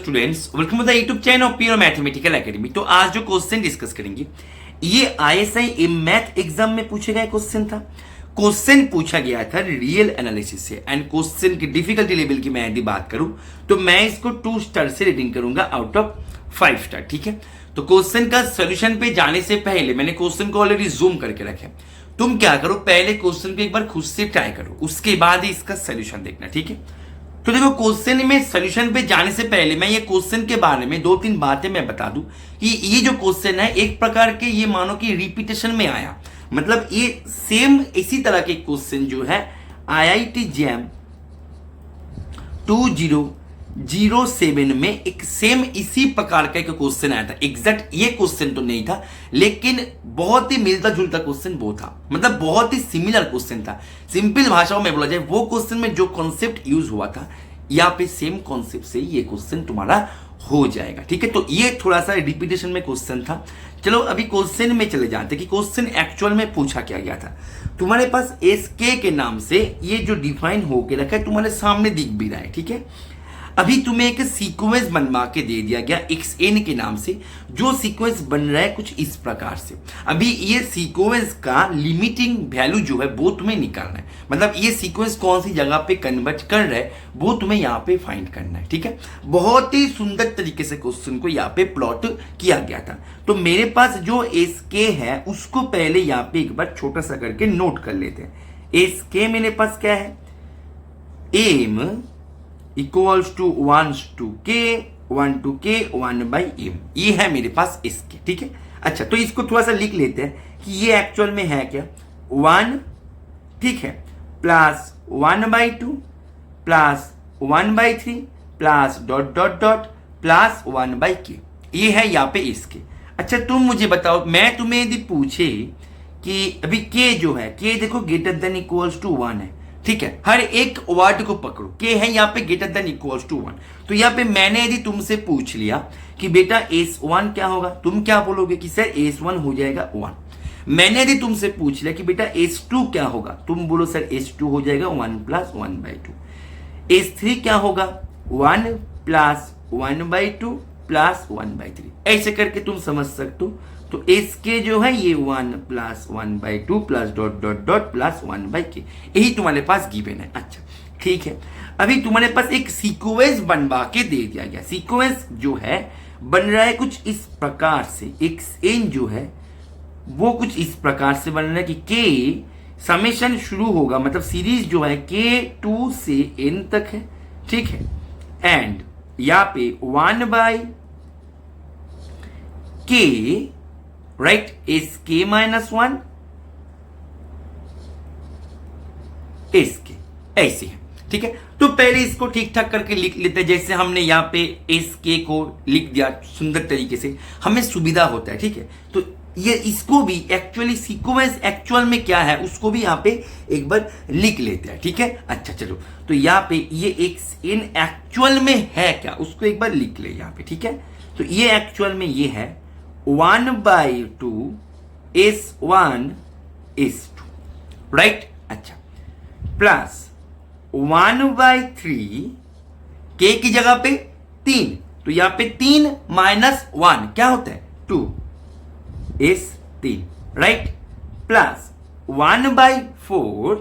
Students, welcome to the YouTube channel of Pure Mathematical Academy. तो आज जो question discuss करेंगे ये ISI मैथ एग्जाम में पूछे गए क्वेश्चन था। क्वेश्चन पूछा गया था रियल एनालिसिस से एंड क्वेश्चन की डिफिकल्टी लेवल की मैं यदि बात करूं तो मैं इसको 2 स्टार से रेटिंग करूंगा आउट ऑफ 5 स्टार। ठीक है, तो क्वेश्चन का सोल्यूशन पे जाने से पहले मैंने क्वेश्चन को ऑलरेडी जूम करके रखे। तुम क्या करो, पहले क्वेश्चन को एक बार खुद से ट्राई करो, उसके बाद ही इसका सोल्यूशन देखना। ठीक है, तो देखो क्वेश्चन में सोल्यूशन पे जाने से पहले मैं ये क्वेश्चन के बारे में 2-3 बातें मैं बता दूं कि ये जो क्वेश्चन है एक प्रकार के ये मानो कि रिपीटेशन में आया, मतलब ये सेम इसी तरह के क्वेश्चन जो है IIT JAM 2007 में एक सेम इसी प्रकार का एक क्वेश्चन आया था। एग्जैक्ट ये क्वेश्चन तो नहीं था, लेकिन बहुत ही मिलता जुलता क्वेश्चन वो था, मतलब बहुत ही सिमिलर क्वेश्चन था। सिंपल भाषाओं में बोला जाए वो क्वेश्चन में जो कॉन्सेप्ट यूज हुआ था यहाँ पे सेम कॉन्सेप्ट से ये क्वेश्चन तुम्हारा हो जाएगा। ठीक है, तो ये थोड़ा सा रिपीटेशन में क्वेश्चन था। चलो अभी क्वेश्चन में चले जाते कि क्वेश्चन एक्चुअल में पूछा क्या गया था। तुम्हारे पास SK के नाम से ये जो डिफाइन होके रखा है तुम्हारे सामने दिख भी रहा है। ठीक है, अभी तुम्हें एक सीक्वेंस बनवा के दे दिया गया XN के नाम से, जो सीक्वेंस बन रहा है कुछ इस प्रकार से। अभी ये सीक्वेंस का लिमिटिंग वैल्यू जो है वो तुम्हें निकालना है, मतलब ये सीक्वेंस कौन सी जगह पे कन्वर्ट कर रहा है वो तुम्हें यहाँ पे फाइंड करना है। ठीक है, बहुत ही सुंदर तरीके से क्वेश्चन को यहाँ पे प्लॉट किया गया था। तो मेरे पास जो SK है उसको पहले यहाँ पे एक बार छोटा सा करके नोट कर लेते हैं। SK मेरे पास क्या है, M equals to 1 to k 1 to k 1 by m, ये है मेरे पास इसके। ठीक है, अच्छा तो इसको थोड़ा सा लिख लेते हैं कि ये एक्चुअल में है क्या 1, ठीक है, प्लस 1 by 2 plus 1 by 3 plus dot dot dot plus 1 by k, ये है यहाँ पे इसके। अच्छा तुम मुझे बताओ, मैं तुम्हें यदि पूछे कि अभी k जो है k देखो ग्रेटर देन इक्वल्स टू 1 है। ठीक है, हर एक वर्ड को पकड़ो, के है यहाँ पे ग्रेटर देन इक्वल्स टू 1। तो यहाँ पे मैंने यदि तुमसे पूछ लिया कि बेटा S1 क्या होगा, तुम क्या बोलोगे कि सर S1 हो जाएगा 1। मैंने यदि तुमसे पूछ लिया कि बेटा S2 क्या होगा, तुम बोलो सर S2 हो जाएगा 1 + 1 by 2। S3 क्या होगा 1 + 1 by 2 + 1 by 3, ऐसे करके तुम समझ सकते हो। तो SK जो है ये 1 + 1 by 2 plus dot dot dot plus 1 by k, यही तुम्हारे पास गिवन है। अच्छा ठीक है, अभी तुम्हारे पास एक सीक्वेंस बनवा के दे दिया गया। सीक्वेंस जो है बन रहा है कुछ इस प्रकार से, XN जो है वो कुछ इस प्रकार से बन रहा है कि K समेशन शुरू होगा, मतलब सीरीज जो है K2 से N तक है। ठीक है, एंड यहाँ पे 1 by K right SK - 1 SK, ऐसे है। ठीक है, तो पहले इसको ठीक ठाक करके लिख लेते हैं, जैसे हमने यहाँ पे SK को लिख दिया सुंदर तरीके से, हमें सुविधा होता है। ठीक है, तो ये इसको भी एक्चुअली सीक्वेंस एक्चुअल में क्या है उसको भी यहाँ पे एक बार लिख लेते हैं। ठीक है, अच्छा चलो, तो यहाँ पे ये XN एक्चुअल में है क्या उसको एक बार लिख ले यहाँ पे। ठीक है, तो ये एक्चुअल में ये है 1 by 2 S1 S2, राइट। अच्छा प्लस 1 by 3 K की जगह पे 3, तो यहां पे 3 - 1 क्या होता है 2 S3, राइट, प्लस 1 by 4,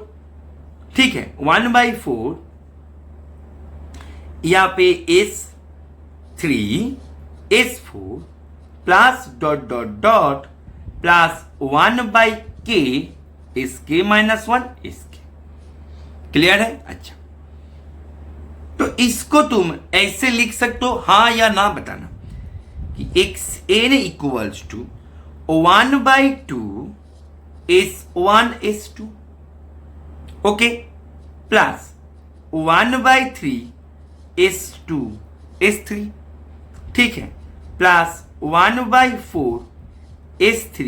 ठीक है 1 by 4 यहां पे S3 S4 plus dot dot dot plus 1 by k SK - 1 SK, clear है। अच्छा तो इसको तुम ऐसे लिख सकते हो, हाँ या ना बताना, कि XN equals to 1 by 2 S1 S2, okay, plus 1 by 3 S2 S3, ठीक है, प्लस 1 by 4 S3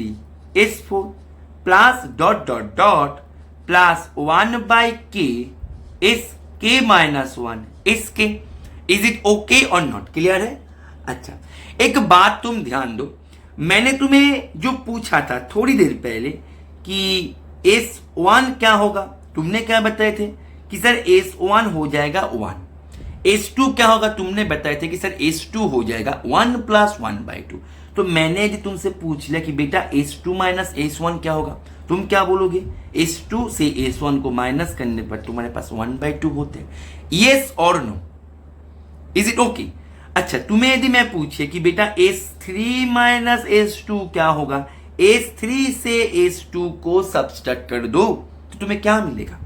S4 plus dot dot dot plus 1 by k SK - 1 SK। Is it okay or not, clear है। अच्छा एक बात तुम ध्यान दो, मैंने तुम्हें जो पूछा था थोड़ी देर पहले कि S1 क्या होगा, तुमने क्या बताए थे कि सर S1 हो जाएगा 1, S2 क्या होगा, तुमने बताया था कि सर S2 हो जाएगा 1 + 1/2। तो मैंने यदि तुमसे पूछ लिया कि बेटा S2 - S1 क्या होगा, तुम क्या बोलोगे? S2 से S1 को माइनस करने पर तुम्हारे पास 1/2 होते हैं। यस और नो, इज इट ओके? अच्छा, तुम्हें यदि मैं पूछे कि बेटा S3 - S2 क्या होगा, S3 से S2 को सब्सट्रैक्ट कर दो तो तुम्हें क्या मिलेगा?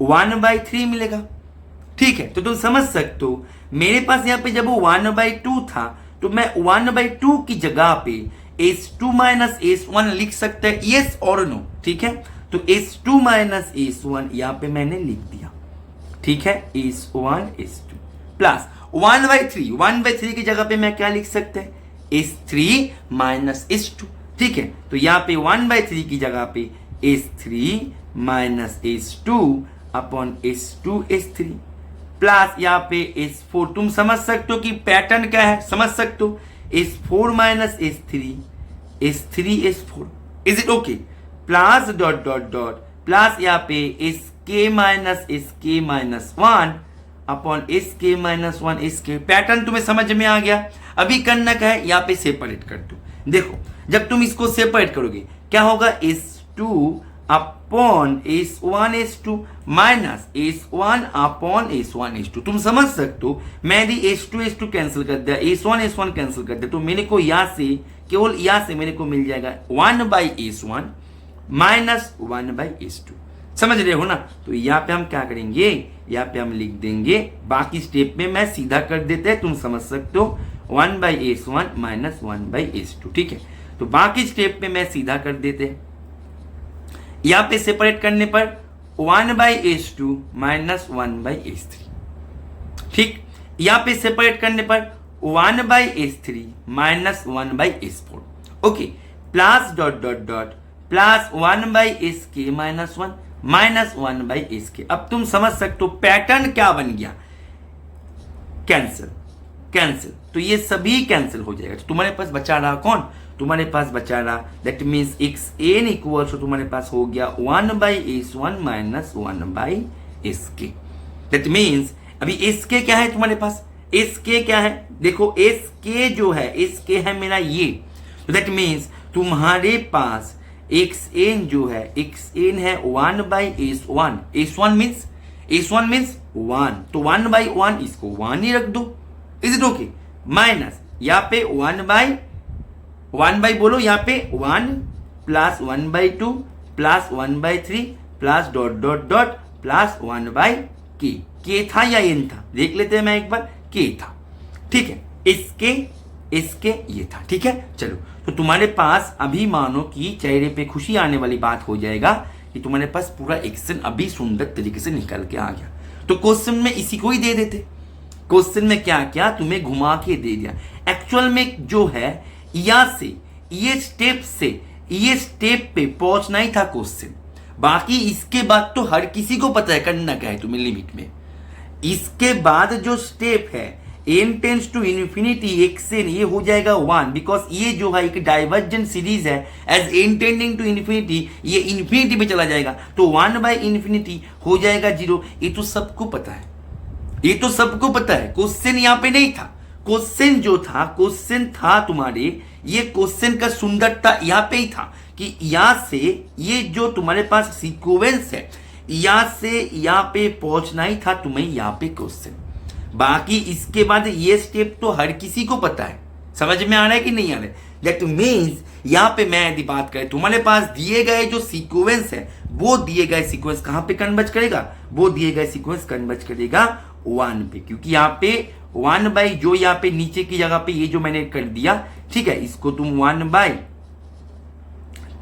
1/3 मिलेगा। ठीक है, तो तुम समझ सकते हो मेरे पास यहां पे जब वो 1/2 था तो मैं 1/2 की जगह पे S2 - S1 लिख सकते हैं, यस और नो? ठीक है, तो S2 - S1 यहां पे मैंने लिख दिया। ठीक है, S1 S2 प्लस 1/3 की जगह पे मैं क्या लिख सकते हैं? S3 - S2। ठीक है, तो यहां पे 1/3 की जगह पे S3 - S2 upon S2 S3 plus यहाँ पे S4। तुम समझ सकते हो कि पैटर्न क्या है, समझ सकते हो? S4 - S3 S3 S4, is it okay? Plus dot dot dot plus यहाँ पे SK - SK - 1 upon SK - 1 SK। Pattern तुम्हें समझ में आ गया? अभी करना क्या है, यहाँ पे सेपरेट कर दो। देखो, जब तुम इसको सेपरेट करोगे क्या होगा? S2 upon S1 S2 minus S1 upon S1 S2। तुम समझ सकते हो, मैं यदि S2 S2 कैंसिल कर दिया, S1 S1 कैंसिल कर दिया, तो मेरे को यहां से, केवल यहां से मेरे को मिल जाएगा 1/S1 माइनस 1/S2। समझ रहे हो ना? तो यहाँ पे हम क्या करेंगे, यहाँ पे हम लिख देंगे, बाकी स्टेप में मैं सीधा कर देते हैं, तुम समझ सकते हो, 1/S1 माइनस 1/S2। ठीक है, तो बाकी स्टेप में मैं सीधा कर देते हैं। यहां पे सेपरेट करने पर 1/S2 माइनस 1/S3। ठीक, यहां पे सेपरेट करने पर 1/S3 minus 1/S4। Okay, plus dot dot dot plus 1/SK minus 1 minus 1/SK। अब तुम समझ सकते हो पैटर्न क्या बन गया, कैंसिल कैंसिल, तो ये सभी कैंसिल हो जाएगा। तो तुम्हारे पास बचा रहा कौन? तुम्हारे पास बचा रहा, that means xn equals to तुम्हारे पास हो गया 1/S1 minus 1/SK। That means अभी SK क्या है तुम्हारे पास? SK क्या है? देखो SK जो है, SK है मेरा ये, तो दैट मीन्स तुम्हारे पास xn जो है, xn है 1/S1। S1 मीन्स 1, तो 1/1 इसको 1 ही रख दो, इज इट ओके? माइनस यहाँ पे 1/1 बोलो, यहाँ पे 1 plus 1/2 plus 1/3 plus dot dot dot plus 1/K। K था या N था, देख लेते हैं, मैं एक बार। K था। ठीक है, इसके ये था। ठीक है, चलो, तो तुम्हारे पास अभी मानो कि चेहरे पे खुशी आने वाली बात हो जाएगा कि तुम्हारे पास पूरा एक्शन अभी सुंदर तरीके से निकल के आ गया। तो क्वेश्चन में इसी को ही दे देते। क्वेश्चन में क्या क्या तुम्हें घुमा के दे दिया। एक्चुअल में जो है, या से ये स्टेप पे पहुंचना ही था क्वेश्चन। बाकी इसके बाद तो हर किसी को पता है करना क्या है तुम्हें लिमिट में। इसके बाद जो स्टेप है n tends to infinity xn, ये हो जाएगा 1, बिकॉज ये जो है एक डाइवर्जेंट सीरीज है। As n tending to infinity, ये इन्फिनिटी पे चला जाएगा, तो 1/∞ हो जाएगा 0। ये तो सबको पता है, ये तो सबको पता है। क्वेश्चन यहाँ पे नहीं था। क्वेश्चन जो था, क्वेश्चन था तुम्हारे, ये क्वेश्चन का सुंदरता यहाँ पे ही था कि यहाँ से ये जो तुम्हारे पास सीक्वेंस है, यहाँ से यहाँ पे पहुंचना ही था तुम्हें यहाँ पे क्वेश्चन। बाकी इसके बाद ये स्टेप तो हर किसी को पता है। समझ में आ रहा है कि नहीं आ रहा है? दैट मीन्स यहाँ पे मैं यदि बात करें, तुम्हारे पास दिए गए जो सीक्वेंस है, वो दिए गए सीक्वेंस कहां पे कन्वर्ज करेगा? वो दिए गए सीक्वेंस कन्वर्ज करेगा 1 पे, क्योंकि यहाँ पे 1/ जो यहाँ पे नीचे की जगह पे ये जो मैंने कर दिया, ठीक है, इसको तुम 1/,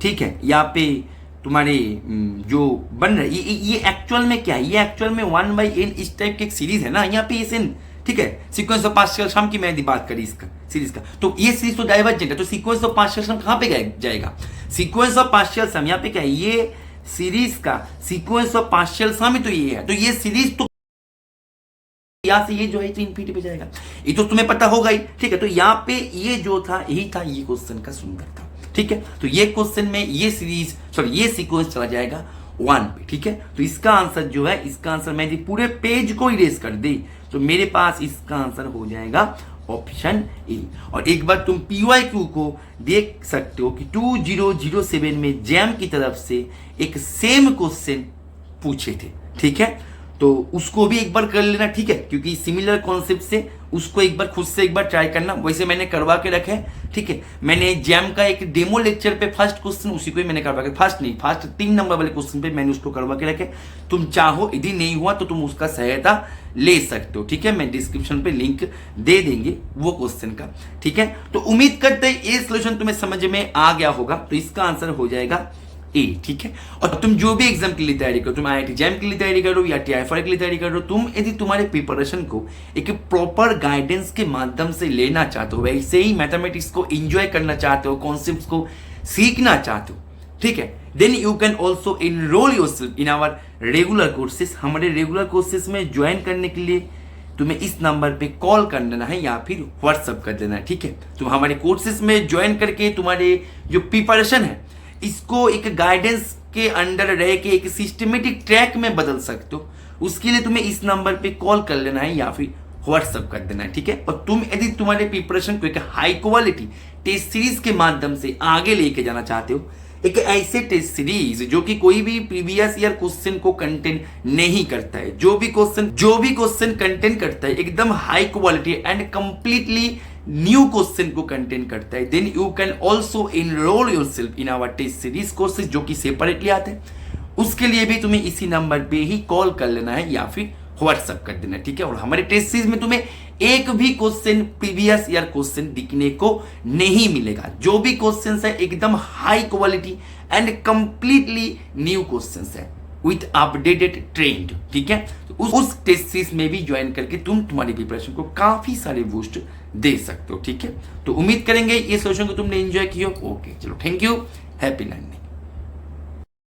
ठीक है, यहाँ पे तुम्हारे जो बन रहा है ये एक्चुअल में क्या है? ये एक्चुअल में 1/n इस टाइप की एक सीरीज है ना, यहाँ पे SN, ठीक है, सीक्वेंस ऑफ पार्शियल सम की मैं बात करी इसका सीरीज का, तो ये सीरीज तो डाइवर्जेंट है, तो सीक्वेंस ऑफ पार्शियल सम कहां पे जाएगा? सीक्वेंस ऑफ पार्शियल सम यहाँ पे क्या है? ये सीरीज का सीक्वेंस ऑफ पार्शियल सम ही तो ये है, तो ये सीरीज तो यहां से ये जो है तो इन्फिनिटी पे जाएगा, ये तो तुम्हें पता होगा ही। ठीक है, तो यहाँ पे ये जो था यही था ये क्वेश्चन का सुंदर था। ठीक है, तो ये क्वेश्चन में ये सीरीज ये सीक्वेंस चला जाएगा 1 पे। ठीक है, तो इसका आंसर जो है, इसका आंसर मैं यदि पूरे पेज को इरेज कर दे तो मेरे पास इसका आंसर हो जाएगा ऑप्शन ए। और एक बार तुम PYQ को देख सकते हो कि 2007 में जैम की तरफ से एक सेम क्वेश्चन पूछे थे, ठीक है, तो उसको भी एक बार कर लेना, ठीक है, क्योंकि सिमिलर कॉन्सेप्ट से उसको एक बार खुद से एक बार ट्राई करना। वैसे मैंने करवा के रखा है, ठीक है, मैंने जैम का एक डेमो लेक्चर पे फर्स्ट क्वेश्चन उसी को ही मैंने करवा के, फर्स्ट 3 नंबर वाले क्वेश्चन पे मैंने उसको करवा के रखे। तुम चाहो यदि नहीं हुआ तो तुम उसका सहायता ले सकते हो, ठीक है, मैं डिस्क्रिप्शन पे लिंक दे देंगे वो क्वेश्चन का, ठीक है। तो उम्मीद करते हैं ये सोल्यूशन तुम्हें समझ में आ गया होगा। तो इसका आंसर हो जाएगा ए, ठीक है। और तुम जो भी एग्जाम के लिए तैयारी करो, तुम IIT जैम के लिए तैयारी करो या TIFR के लिए तैयारी करो, तुम यदि तुम्हारे प्रिपरेशन को एक प्रॉपर गाइडेंस के माध्यम से लेना चाहते हो, वैसे ही मैथमेटिक्स को एंजॉय करना चाहते हो, कॉन्सेप्ट्स को सीखना चाहते हो, ठीक है, then you can also enrol yourself in our regular courses. हमारे रेगुलर कोर्सेज में ज्वाइन करने के लिए तुम्हें इस नंबर पे कॉल कर देना है या फिर व्हाट्सअप कर देना है, ठीक है। तुम हमारे कोर्सेज में ज्वाइन करके तुम्हारे जो प्रिपरेशन है इसको एक गाइडेंस के अंडर रह के एक सिस्टमेटिक ट्रैक में बदल सकते हो। उसके लिए तुम्हें इस नंबर पे कॉल कर लेना है या फिर व्हाट्सअप कर देना है, ठीक है। और तुम यदि तुम्हारे प्रिपरेशन को एक हाई क्वालिटी टेस्ट सीरीज के माध्यम से आगे लेके जाना चाहते हो, एक ऐसे टेस्ट सीरीज जो कि कोई भी प्रीवियस ईयर क्वेश्चन को कंटेन नहीं करता है, जो भी क्वेश्चन कंटेन करता है एकदम high quality and completely new question को कंटेन करता है, then you can also enrol yourself in our test series courses जो कि सेपरेटली आते हैं। उसके लिए भी तुम्हें इसी नंबर पे ही कॉल कर लेना है या फिर व्हाट्सअप कर देना है, ठीक है। और हमारे टेस्ट सीरीज में तुम्हें एक भी क्वेश्चन प्रीवियस ईयर क्वेश्चन दिखने को नहीं मिलेगा। जो भी क्वेश्चन है एकदम high quality and completely new question है विथ अपडेटेड ट्रेंड, ठीक है। तो उस टेस्ट सीरीज में भी ज्वाइन करके तुम तुम्हारी प्रिपरेशन को काफी सारे बूस्ट दे सकते हो, ठीक है। तो उम्मीद करेंगे ये सोल्यूशन को तुमने एंजॉय किया। ओके, चलो, थैंक यू, हैप्पी लर्निंग।